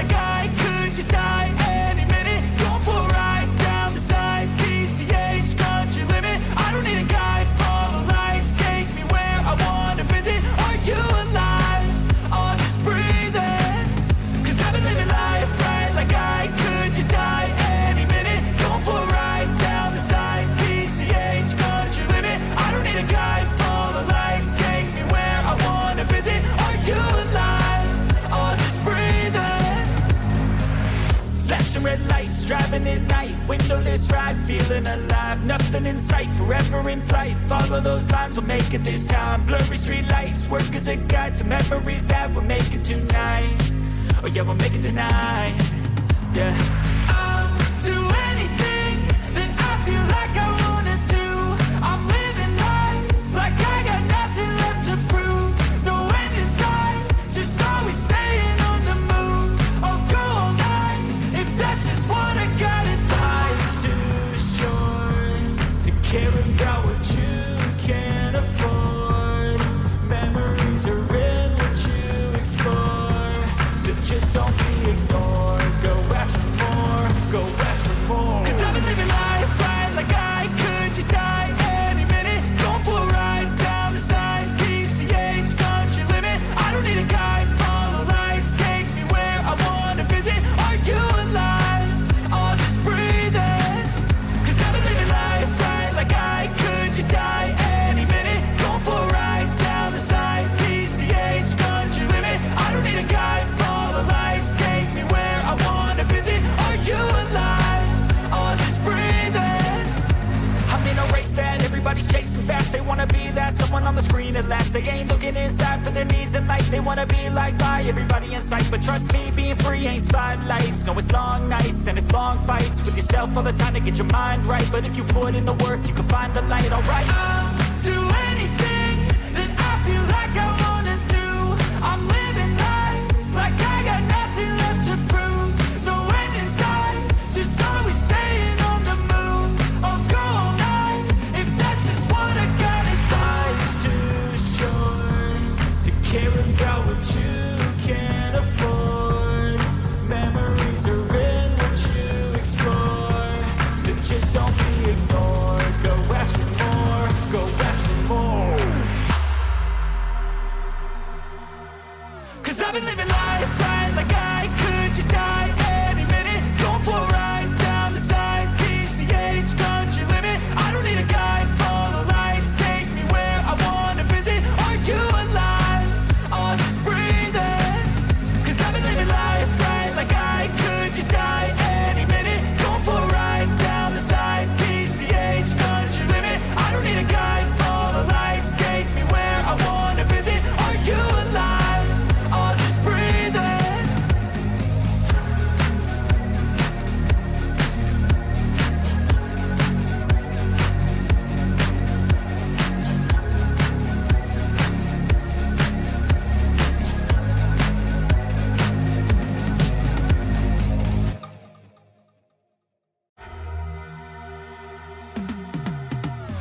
like I could just die any minute. Going for a ride down the side, PCH, country limit. I don't need a guide, follow lights, take me where I wanna visit. Are you alive? Or just breathing? Cause I've been living life right like I could just die any minute. Going for a ride down the side, PCH, country limit. I don't need a guide, follow lights, take me where I wanna visit. Are you alive? Or just breathing? Flashing red lights, driving at night, windowless ride, feeling alive. Nothing in sight, forever in flight. Follow those lines, we'll make it this time. Blurry street lights, work as a guide to memories that we're making tonight. Oh yeah, we'll make it tonight. Yeah. I'll do anything that I feel like I wanna do. I'm living life like I got nothing left to prove. No end in sight, just always staying on the move. I'll go all night if that's just what I gotta do. Life's too short to care about what you can't afford. Memories are in what you explore, so just don't be ignored. Go ask for more, go ask for more. Cause I've been living life right like I could just die any minute. Going for a ride down the side, PCH, country limit. I don't need a guide, follow lights, take me where I wanna visit. Are you alive? Or just breathing? Cause I've been living life right like I could just die any minute. Going for a ride down the side, PCH, country limit. I don't need a guide, follow lights, take me where I wanna visit. Are you alive? Or just breathing? I'm in a race that everybody's chasing fast. They wanna be that someone on the screen at last. They ain't looking inside for their needs in life. They wanna be liked by everybody in sight. But trust me, being free ain't spotlights. No, it's long nights and it's long fights with yourself all the time to get your mind right. But if you put in the work, you can find the light, alright. I'll do anything that I feel like I wanna do. I'm living life like I got nothing left to prove. No end in sight, just always staying on the move. I'll go all night if that's just what I gotta do. Life's too short to care about what you can't afford. Memories are in what you explore, so just don't be ignored. Go ask for more, go ask for more. Cause I've been living life right like I could just die any minute. Going for a ride down the side, PCH, country limit. I don't need a guide, follow lights, take me where I wanna visit. Are you alive? Or just breathing? Cause I've been living life right like I could just die any minute. Going for a ride down the side, PCH, country limit. I don't need a guide, follow lights, take me where I wanna visit. Are you alive? Or just breathing?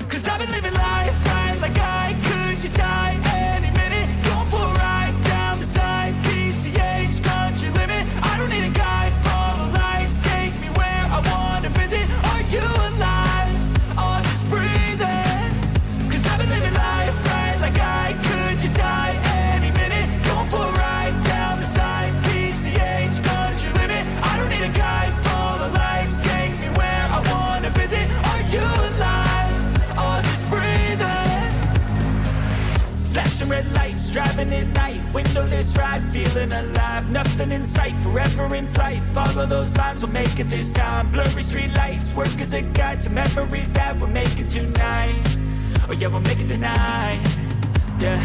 Cause I've been living life right like I could just die any minute. Going for a ride down the side, PCH, country limit. I don't need a guide, follow lights, take me where I wanna visit. Are you alive? Or just breathing? Cause I've been living life right like I could just die any minute. Going for a ride down the side, PCH, country limit. I don't need a guide, follow lights, take me where I wanna visit. Are you alive? Or just breathing? Flashing red lights, driving at night, windowless ride, feeling alive. Nothing in sight, forever in flight. Follow those lines, we'll make it this time. Blurry street lights, work as a guide to memories that we're making tonight. Oh yeah, we'll make it tonight. Yeah.